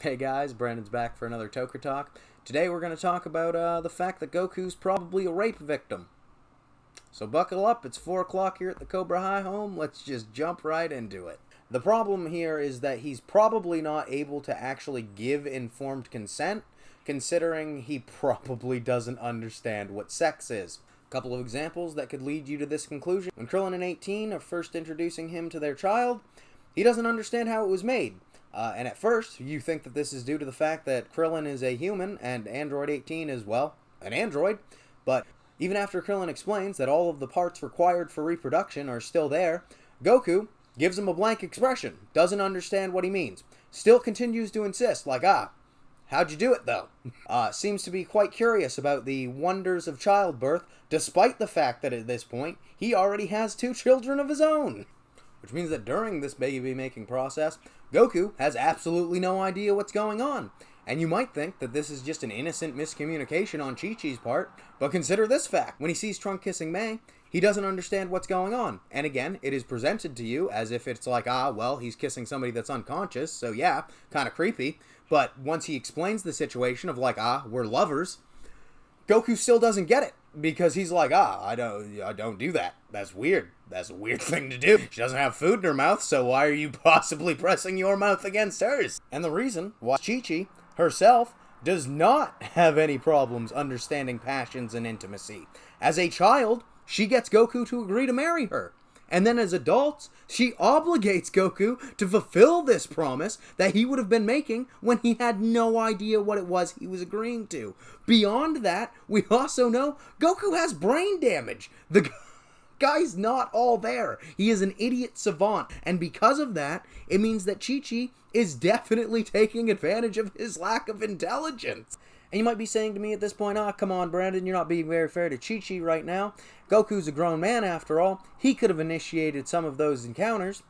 Hey guys, Brandon's back for another Toker Talk. Today we're going to talk about the fact that Goku's probably a rape victim. So buckle up, it's 4 o'clock here at the Cobra High home, let's just jump right into it. The problem here is that he's probably not able to actually give informed consent, considering he probably doesn't understand what sex is. A couple of examples that could lead you to this conclusion. When Krillin and 18 are first introducing him to their child, he doesn't understand how it was made. And at first, you think that this is due to the fact that Krillin is a human and Android 18 is, well, an android. But even after Krillin explains that all of the parts required for reproduction are still there, Goku gives him a blank expression, doesn't understand what he means, still continues to insist, like, how'd you do it, though? Seems to be quite curious about the wonders of childbirth, despite the fact that at this point, he already has 2 children of his own. Which means that during this baby-making process, Goku has absolutely no idea what's going on. And you might think that this is just an innocent miscommunication on Chi-Chi's part, but consider this fact. When he sees Trunk kissing Mei, he doesn't understand what's going on. And again, it is presented to you as if it's like, well, he's kissing somebody that's unconscious, so yeah, kind of creepy. But once he explains the situation of like, we're lovers, Goku still doesn't get it. Because he's like, I don't do that. That's weird. That's a weird thing to do. She doesn't have food in her mouth, so why are you possibly pressing your mouth against hers? And the reason why Chi-Chi herself does not have any problems understanding passions and intimacy. As a child, she gets Goku to agree to marry her. And then as adults, she obligates Goku to fulfill this promise that he would have been making when he had no idea what it was he was agreeing to. Beyond that, we also know Goku has brain damage. The guy's not all there. He is an idiot savant. And because of that, it means that Chi-Chi is definitely taking advantage of his lack of intelligence. And you might be saying to me at this point, come on, Brandon, you're not being very fair to Chi-Chi right now. Goku's a grown man after all. He could have initiated some of those encounters.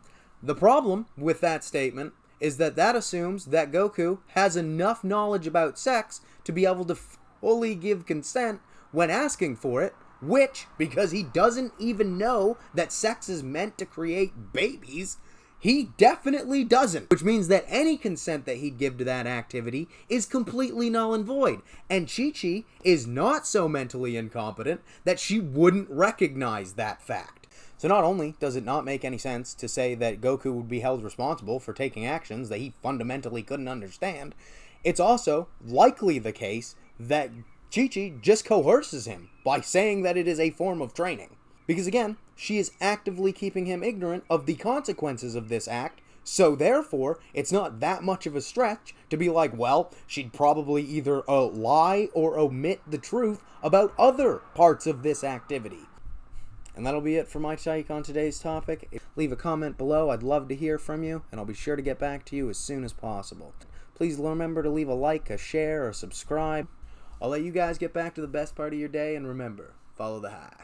The problem with that statement is that assumes that Goku has enough knowledge about sex to be able to fully give consent when asking for it, which, because he doesn't even know that sex is meant to create babies, he definitely doesn't, which means that any consent that he'd give to that activity is completely null and void. And Chi-Chi is not so mentally incompetent that she wouldn't recognize that fact. So not only does it not make any sense to say that Goku would be held responsible for taking actions that he fundamentally couldn't understand, it's also likely the case that Chi-Chi just coerces him by saying that it is a form of training. Because again, she is actively keeping him ignorant of the consequences of this act, so therefore, it's not that much of a stretch to be like, well, she'd probably either lie or omit the truth about other parts of this activity. And that'll be it for my take on today's topic. Leave a comment below, I'd love to hear from you, and I'll be sure to get back to you as soon as possible. Please remember to leave a like, a share, or subscribe. I'll let you guys get back to the best part of your day, and remember, follow the high.